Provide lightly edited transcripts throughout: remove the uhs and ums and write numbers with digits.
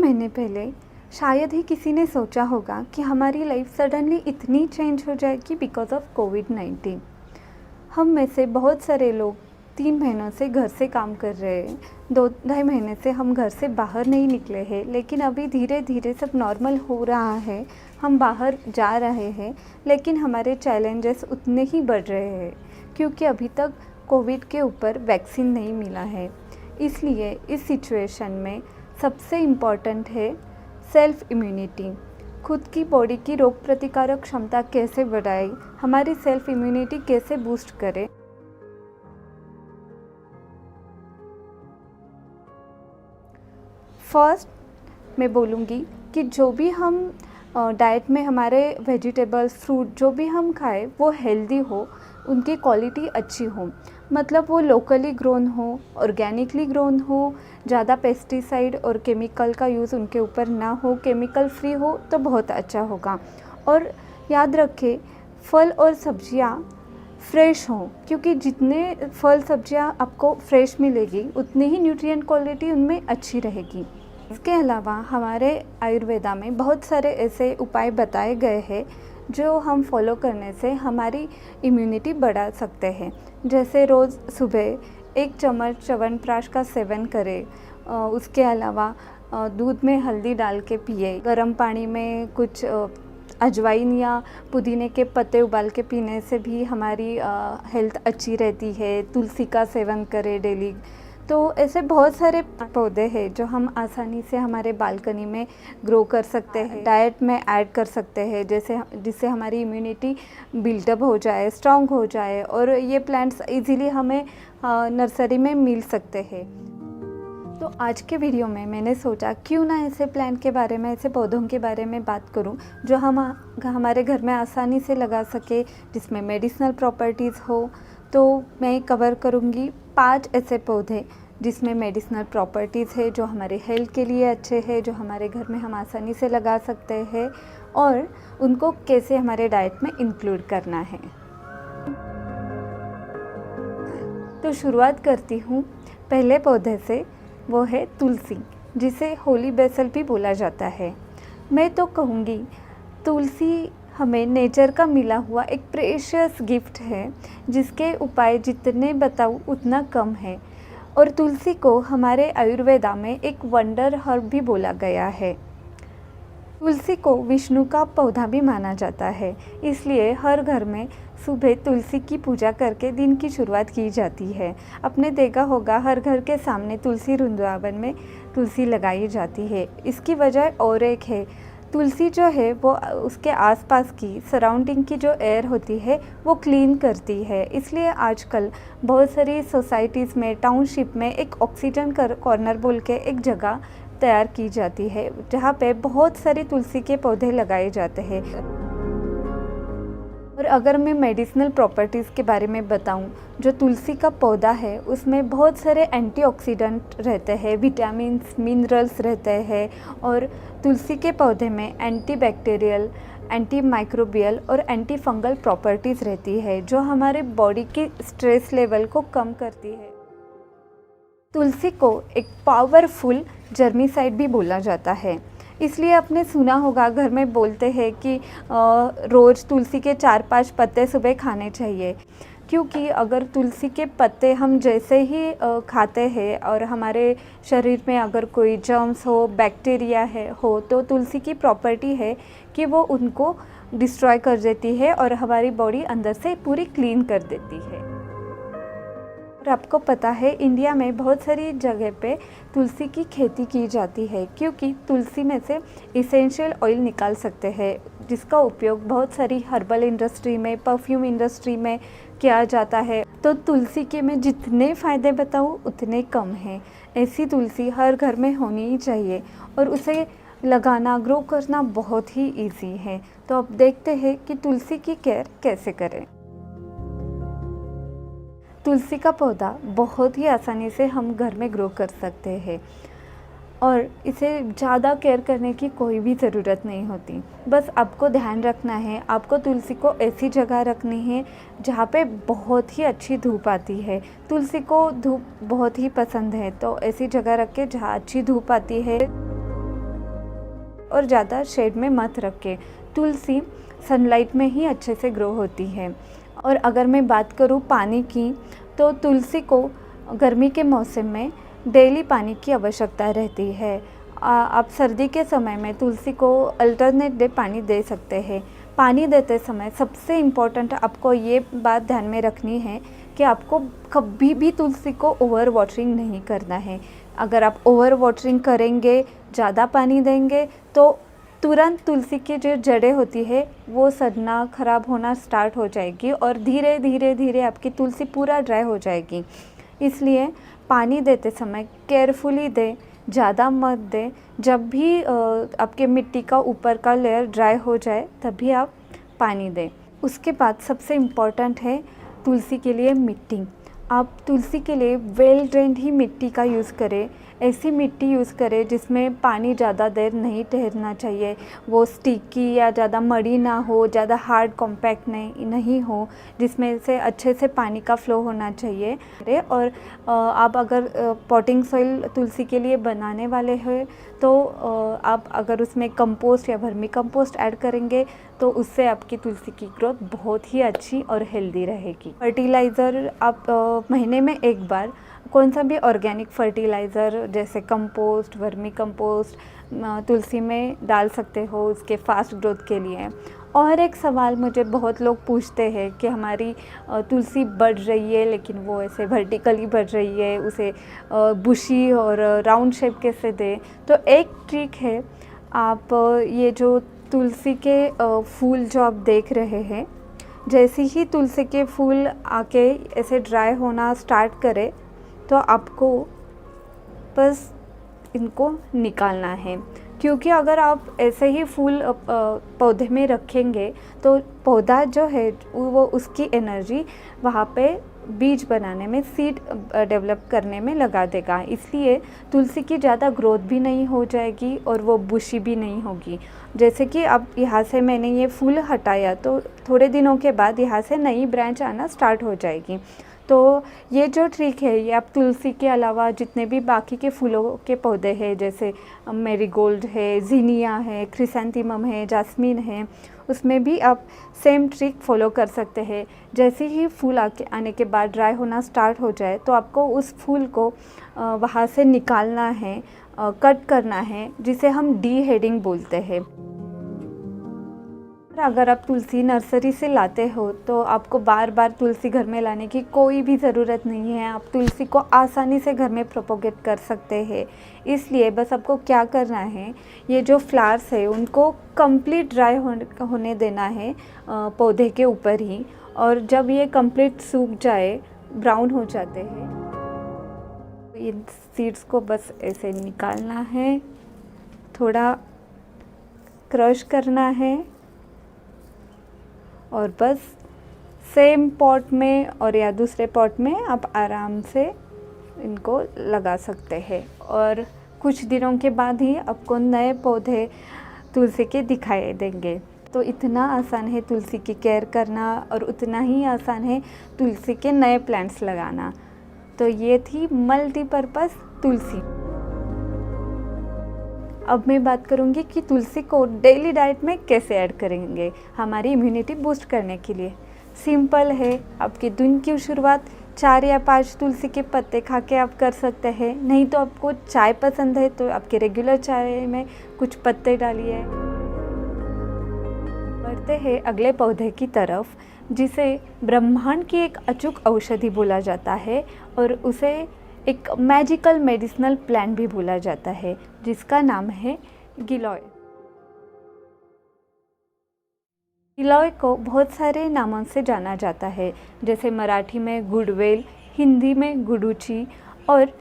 महीने पहले शायद ही किसी ने सोचा होगा कि हमारी लाइफ सडनली इतनी चेंज हो जाएगी बिकॉज ऑफ कोविड-19। हम में से बहुत सारे लोग 3 महीनों से घर से काम कर रहे हैं। 2 ढाई महीने से हम घर से बाहर नहीं निकले हैं, लेकिन अभी धीरे धीरे सब नॉर्मल हो रहा है। हम बाहर जा रहे हैं, लेकिन हमारे चैलेंजेस उतने ही बढ़ रहे हैं क्योंकि अभी तक कोविड के ऊपर वैक्सीन नहीं मिला है। इसलिए इस सिचुएशन में सबसे इम्पॉर्टेंट है सेल्फ इम्यूनिटी। खुद की बॉडी की रोग प्रतिकारक क्षमता कैसे बढ़ाए, हमारी सेल्फ इम्यूनिटी कैसे बूस्ट करें। फर्स्ट मैं बोलूँगी कि जो भी हम डाइट में हमारे वेजिटेबल्स, फ्रूट जो भी हम खाएं वो हेल्दी हो, उनकी क्वालिटी अच्छी हो। मतलब वो लोकली ग्रोन हो, ऑर्गेनिकली ग्रोन हो, ज़्यादा पेस्टिसाइड और केमिकल का यूज़ उनके ऊपर ना हो, केमिकल फ्री हो तो बहुत अच्छा होगा। और याद रखें, फल और सब्जियां फ्रेश हों, क्योंकि जितने फल सब्जियां आपको फ्रेश मिलेगी उतनी ही न्यूट्रिएंट क्वालिटी उनमें अच्छी रहेगी। इसके अलावा हमारे आयुर्वेदा में बहुत सारे ऐसे उपाय बताए गए हैं जो हम फॉलो करने से हमारी इम्यूनिटी बढ़ा सकते हैं। जैसे रोज़ सुबह 1 चम्मच च्यवनप्राश का सेवन करें। उसके अलावा दूध में हल्दी डाल के पिए। गर्म पानी में कुछ अजवाइन या पुदीने के पत्ते उबाल के पीने से भी हमारी हेल्थ अच्छी रहती है। तुलसी का सेवन करें डेली। तो ऐसे बहुत सारे पौधे हैं जो हम आसानी से हमारे बालकनी में ग्रो कर सकते हैं, डाइट में ऐड कर सकते हैं, जिससे हमारी इम्यूनिटी बिल्डअप हो जाए, स्ट्रॉन्ग हो जाए। और ये प्लांट्स इजीली हमें नर्सरी में मिल सकते हैं। तो आज के वीडियो में मैंने सोचा क्यों ना ऐसे प्लांट के बारे में, ऐसे पौधों के बारे में बात करूं जो हम हमारे घर में आसानी से लगा सके, जिसमें मेडिसिनल प्रॉपर्टीज़ हो। तो मैं कवर करूंगी 5 ऐसे पौधे जिसमें मेडिसिनल प्रॉपर्टीज़ है, जो हमारे हेल्थ के लिए अच्छे हैं, जो हमारे घर में हम आसानी से लगा सकते हैं और उनको कैसे हमारे डाइट में इंक्लूड करना है। तो शुरुआत करती हूँ पहले पौधे से, वो है तुलसी, जिसे होली बेसल भी बोला जाता है। मैं तो कहूँगी तुलसी हमें नेचर का मिला हुआ एक प्रेशियस गिफ्ट है, जिसके उपाय जितने बताऊँ उतना कम है। और तुलसी को हमारे आयुर्वेदा में एक वंडर हर्ब भी बोला गया है। तुलसी को विष्णु का पौधा भी माना जाता है, इसलिए हर घर में सुबह तुलसी की पूजा करके दिन की शुरुआत की जाती है। आपने देखा होगा हर घर के सामने तुलसी वृंदावन में तुलसी लगाई जाती है। इसकी वजह और एक है, तुलसी जो है वो उसके आसपास की सराउंडिंग की जो एयर होती है वो क्लीन करती है। इसलिए आजकल बहुत सारी सोसाइटीज़ में, टाउनशिप में एक ऑक्सीजन कॉर्नर बोल के एक जगह तैयार की जाती है, जहाँ पे बहुत सारे तुलसी के पौधे लगाए जाते हैं। और अगर मैं मेडिसिनल प्रॉपर्टीज़ के बारे में बताऊं, जो तुलसी का पौधा है उसमें बहुत सारे एंटीऑक्सीडेंट रहते हैं, विटामिन्स, मिनरल्स रहते हैं। और तुलसी के पौधे में एंटीबैक्टीरियल, एंटी माइक्रोबियल और एंटी फंगल प्रॉपर्टीज़ रहती है, जो हमारे बॉडी की स्ट्रेस लेवल को कम करती है। तुलसी को एक पावरफुल जर्मीसाइड भी बोला जाता है। इसलिए आपने सुना होगा घर में बोलते हैं कि रोज़ तुलसी के 4-5 पत्ते सुबह खाने चाहिए, क्योंकि अगर तुलसी के पत्ते हम जैसे ही खाते हैं और हमारे शरीर में अगर कोई जर्म्स हो, बैक्टीरिया हो, तो तुलसी की प्रॉपर्टी है कि वो उनको डिस्ट्रॉय कर देती है और हमारी बॉडी अंदर से पूरी क्लीन कर देती है। और आपको पता है इंडिया में बहुत सारी जगह पे तुलसी की खेती की जाती है, क्योंकि तुलसी में से इसेंशियल ऑयल निकाल सकते हैं, जिसका उपयोग बहुत सारी हर्बल इंडस्ट्री में, परफ्यूम इंडस्ट्री में किया जाता है। तो तुलसी के मैं जितने फ़ायदे बताऊँ उतने कम हैं। ऐसी तुलसी हर घर में होनी ही चाहिए और उसे लगाना, ग्रो करना बहुत ही ईजी है। तो अब देखते हैं कि तुलसी की केयर कैसे करें। तुलसी का पौधा बहुत ही आसानी से हम घर में ग्रो कर सकते हैं और इसे ज़्यादा केयर करने की कोई भी ज़रूरत नहीं होती। बस आपको ध्यान रखना है, आपको तुलसी को ऐसी जगह रखनी है जहाँ पे बहुत ही अच्छी धूप आती है। तुलसी को धूप बहुत ही पसंद है, तो ऐसी जगह रख के जहाँ अच्छी धूप आती है। और ज़्यादा शेड में मत रखें। तुलसी सनलाइट में ही अच्छे से ग्रो होती है। और अगर मैं बात करूँ पानी की, तो तुलसी को गर्मी के मौसम में डेली पानी की आवश्यकता रहती है। आप सर्दी के समय में तुलसी को अल्टरनेट डे पानी दे सकते हैं। पानी देते समय सबसे इम्पोर्टेंट आपको ये बात ध्यान में रखनी है कि आपको कभी भी तुलसी को ओवर वाटरिंग नहीं करना है। अगर आप ओवर वाटरिंग करेंगे, ज़्यादा पानी देंगे, तो तुरंत तुलसी की जो जड़ें होती है वो सड़ना, ख़राब होना स्टार्ट हो जाएगी और धीरे धीरे धीरे आपकी तुलसी पूरा ड्राई हो जाएगी। इसलिए पानी देते समय केयरफुली दें, ज़्यादा मत दें। जब भी आपके मिट्टी का ऊपर का लेयर ड्राई हो जाए तभी आप पानी दें। उसके बाद सबसे इम्पॉर्टेंट है तुलसी के लिए मिट्टी। आप तुलसी के लिए वेल ड्रेन्ड ही मिट्टी का यूज़ करें। ऐसी मिट्टी यूज़ करें जिसमें पानी ज़्यादा देर नहीं ठहरना चाहिए, वो स्टिकी या ज़्यादा मड़ी ना हो, ज़्यादा हार्ड कॉम्पैक्ट नहीं हो, जिसमें से अच्छे से पानी का फ़्लो होना चाहिए। और आप अगर पॉटिंग सॉइल तुलसी के लिए बनाने वाले हैं तो आप अगर उसमें कंपोस्ट या वर्मी कंपोस्ट ऐड करेंगे तो उससे आपकी तुलसी की ग्रोथ बहुत ही अच्छी और हेल्दी रहेगी। फर्टिलाइज़र आप महीने में एक बार कौन सा भी ऑर्गेनिक फर्टिलाइज़र जैसे कंपोस्ट, वर्मी कंपोस्ट तुलसी में डाल सकते हो उसके फास्ट ग्रोथ के लिए। और एक सवाल मुझे बहुत लोग पूछते हैं कि हमारी तुलसी बढ़ रही है लेकिन वो ऐसे वर्टिकली बढ़ रही है, उसे बुशी और राउंड शेप कैसे दें। तो एक ट्रिक है, आप ये जो तुलसी के फूल जो आप देख रहे हैं, जैसे ही तुलसी के फूल आके ऐसे ड्राई होना स्टार्ट करे तो आपको बस इनको निकालना है। क्योंकि अगर आप ऐसे ही फूल पौधे में रखेंगे तो पौधा जो है वो उसकी एनर्जी वहाँ पे बीज बनाने में, सीड डेवलप करने में लगा देगा। इसलिए तुलसी की ज़्यादा ग्रोथ भी नहीं हो जाएगी और वो बुशी भी नहीं होगी। जैसे कि अब यहाँ से मैंने ये फूल हटाया तो थोड़े दिनों के बाद यहाँ से नई ब्रांच आना स्टार्ट हो जाएगी। तो ये जो ट्रिक है ये आप तुलसी के अलावा जितने भी बाकी के फूलों के पौधे हैं, जैसे मैरीगोल्ड है, ज़ीनिया है, क्रिसैंथेमम है, जास्मीन है, उसमें भी आप सेम ट्रिक फॉलो कर सकते हैं। जैसे ही फूल आने के बाद ड्राई होना स्टार्ट हो जाए तो आपको उस फूल को वहाँ से निकालना है, कट करना है, जिसे हम डी हेडिंग बोलते हैं। अगर आप तुलसी नर्सरी से लाते हो तो आपको बार बार तुलसी घर में लाने की कोई भी ज़रूरत नहीं है। आप तुलसी को आसानी से घर में प्रोपोगेट कर सकते हैं। इसलिए बस आपको क्या करना है, ये जो फ्लावर्स है उनको कंप्लीट ड्राई होने देना है पौधे के ऊपर ही। और जब ये कंप्लीट सूख जाए, ब्राउन हो जाते हैं, इन सीड्स को बस ऐसे निकालना है, थोड़ा क्रश करना है और बस सेम पॉट में और या दूसरे पॉट में आप आराम से इनको लगा सकते हैं। और कुछ दिनों के बाद ही आपको नए पौधे तुलसी के दिखाई देंगे। तो इतना आसान है तुलसी की केयर करना और उतना ही आसान है तुलसी के नए प्लांट्स लगाना। तो ये थी मल्टीपर्पज़ तुलसी। अब मैं बात करूँगी कि तुलसी को डेली डाइट में कैसे ऐड करेंगे हमारी इम्यूनिटी बूस्ट करने के लिए। सिंपल है, आपके दिन की शुरुआत 4 या 5 तुलसी के पत्ते खा के आप कर सकते हैं। नहीं तो आपको चाय पसंद है तो आपके रेगुलर चाय में कुछ पत्ते डालिए। बढ़ते हैं अगले पौधे की तरफ, जिसे ब्रह्मांड की एक अचूक औषधि बोला जाता है और उसे एक मैजिकल मेडिसिनल प्लांट भी बोला जाता है, जिसका नाम है गिलोय। गिलोय को बहुत सारे नामों से जाना जाता है, जैसे मराठी में गुडवेल, हिंदी में गुडुची और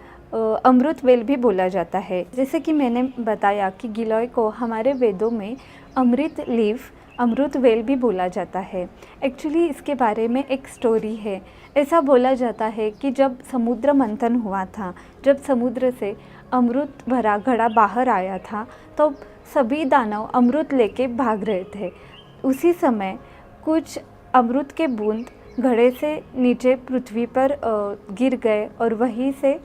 अमृतवेल भी बोला जाता है। जैसे कि मैंने बताया कि गिलोय को हमारे वेदों में अमृत लीफ, अमृतवेल भी बोला जाता है। एक्चुअली इसके बारे में एक स्टोरी है। ऐसा बोला जाता है कि जब समुद्र मंथन हुआ था, जब समुद्र से अमृत भरा घड़ा बाहर आया था, तो सभी दानव अमृत लेके भाग रहे थे। उसी समय कुछ अमृत के बूंद घड़े से नीचे पृथ्वी पर गिर गए और वहीं से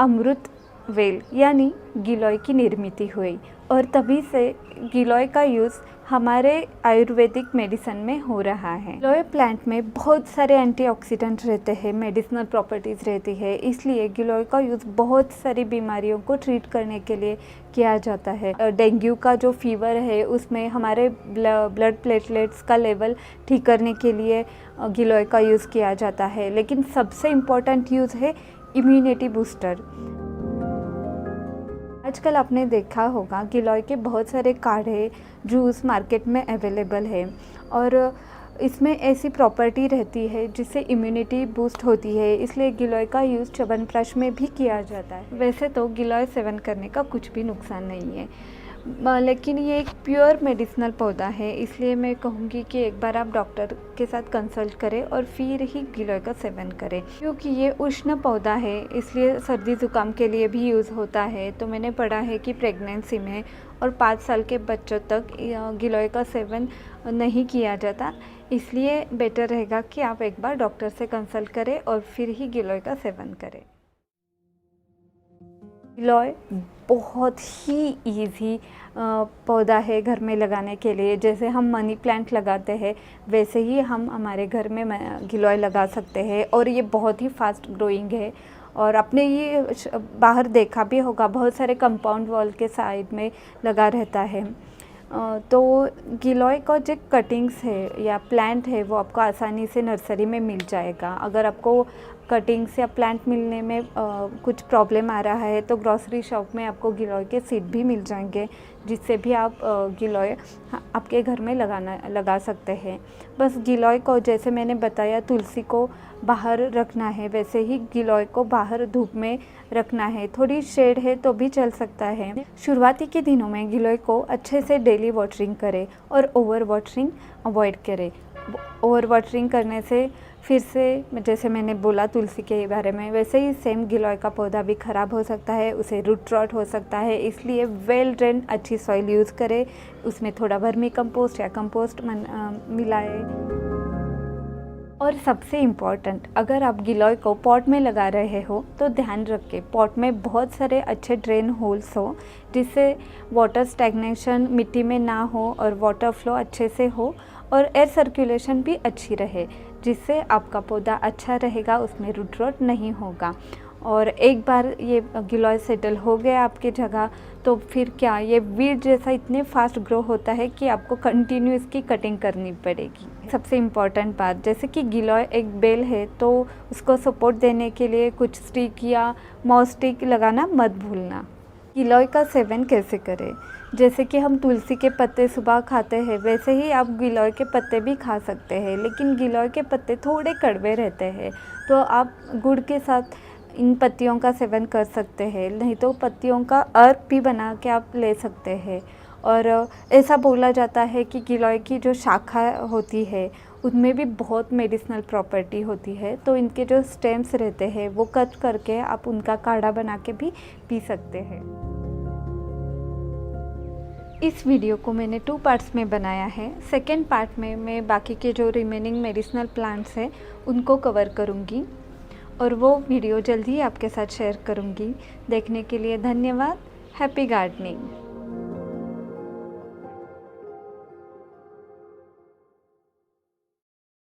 अमृत वेल यानी गिलोय की निर्मित हुई और तभी से गिलोय का यूज़ हमारे आयुर्वेदिक मेडिसिन में हो रहा है। गिलोय प्लांट में बहुत सारे एंटीऑक्सीडेंट रहते हैं, मेडिसिनल प्रॉपर्टीज़ रहती है, इसलिए गिलोय का यूज़ बहुत सारी बीमारियों को ट्रीट करने के लिए किया जाता है। डेंगू का जो फीवर है उसमें हमारे ब्लड प्लेटलेट्स का लेवल ठीक करने के लिए गिलोय का यूज़ किया जाता है। लेकिन सबसे इम्पोर्टेंट यूज़ है इम्यूनिटी बूस्टर। आजकल आपने देखा होगा गिलोय के बहुत सारे काढ़े जूस मार्केट में अवेलेबल है और इसमें ऐसी प्रॉपर्टी रहती है जिससे इम्यूनिटी बूस्ट होती है, इसलिए गिलोय का यूज़ च्यवनप्राश में भी किया जाता है। वैसे तो गिलोय सेवन करने का कुछ भी नुकसान नहीं है, लेकिन ये एक प्योर मेडिसिनल पौधा है, इसलिए मैं कहूँगी कि एक बार आप डॉक्टर के साथ कंसल्ट करें और फिर ही गिलोय का सेवन करें, क्योंकि ये उष्ण पौधा है इसलिए सर्दी ज़ुकाम के लिए भी यूज़ होता है। तो मैंने पढ़ा है कि प्रेगनेंसी में और 5 साल के बच्चों तक गिलोय का सेवन नहीं किया जाता, इसलिए बेटर रहेगा कि आप एक बार डॉक्टर से कंसल्ट करें और फिर ही गिलोय का सेवन करें। गिलोय बहुत ही इजी पौधा है घर में लगाने के लिए। जैसे हम मनी प्लांट लगाते हैं वैसे ही हम हमारे घर में गिलोय लगा सकते हैं और ये बहुत ही फास्ट ग्रोइंग है। और आपने ये बाहर देखा भी होगा, बहुत सारे कंपाउंड वॉल के साइड में लगा रहता है। तो गिलोय का जो कटिंग्स है या प्लांट है वो आपको आसानी से नर्सरी में मिल जाएगा। अगर आपको कटिंग्स या प्लांट मिलने में कुछ प्रॉब्लम आ रहा है तो ग्रॉसरी शॉप में आपको गिलोय के सीड भी मिल जाएंगे, जिससे भी आप गिलोय आपके घर में लगा सकते हैं। बस गिलोय को जैसे मैंने बताया तुलसी को बाहर रखना है, वैसे ही गिलोय को बाहर धूप में रखना है। थोड़ी शेड है तो भी चल सकता है। शुरुआती के दिनों में गिलोय को अच्छे से डेली वाटरिंग करें और ओवर वाटरिंग अवॉइड करें। ओवर वाटरिंग करने से फिर से जैसे मैंने बोला तुलसी के बारे में, वैसे ही सेम गिलोय का पौधा भी ख़राब हो सकता है, उसे रूट रॉट हो सकता है। इसलिए वेल ड्रेन अच्छी सॉइल यूज़ करें, उसमें थोड़ा वर्मी कंपोस्ट या कंपोस्ट मिलाए। और सबसे इम्पॉर्टेंट, अगर आप गिलोय को पॉट में लगा रहे हो तो ध्यान रखें पॉट में बहुत सारे अच्छे ड्रेन होल्स हो, जिससे वाटर स्टैग्नेशन मिट्टी में ना हो और वाटर फ्लो अच्छे से हो और एयर सर्कुलेशन भी अच्छी रहे, जिससे आपका पौधा अच्छा रहेगा, उसमें रूट रॉट नहीं होगा। और एक बार ये गिलोय सेटल हो गया आपकी जगह तो फिर क्या, ये वीड जैसा इतने फास्ट ग्रो होता है कि आपको कंटिन्यू इसकी कटिंग करनी पड़ेगी। सबसे इम्पॉर्टेंट बात, जैसे कि गिलोय एक बेल है तो उसको सपोर्ट देने के लिए कुछ स्टिक या मॉस स्टिक लगाना मत भूलना। गिलोय का सेवन कैसे करें? जैसे कि हम तुलसी के पत्ते सुबह खाते हैं वैसे ही आप गिलोय के पत्ते भी खा सकते हैं, लेकिन गिलोय के पत्ते थोड़े कड़वे रहते हैं, तो आप गुड़ के साथ इन पत्तियों का सेवन कर सकते हैं, नहीं तो पत्तियों का अर्क भी बना के आप ले सकते हैं। और ऐसा बोला जाता है कि गिलोय की जो शाखा होती है उनमें भी बहुत मेडिसिनल प्रॉपर्टी होती है, तो इनके जो स्टेम्स रहते हैं वो कट करके आप उनका काढ़ा बना के भी पी सकते हैं। इस वीडियो को मैंने 2 पार्ट्स में बनाया है। सेकेंड पार्ट में मैं बाकी के जो रिमेनिंग मेडिसिनल प्लांट्स हैं उनको कवर करूँगी और वो वीडियो जल्दी ही आपके साथ शेयर करूँगी। देखने के लिए धन्यवाद। Happy gardening.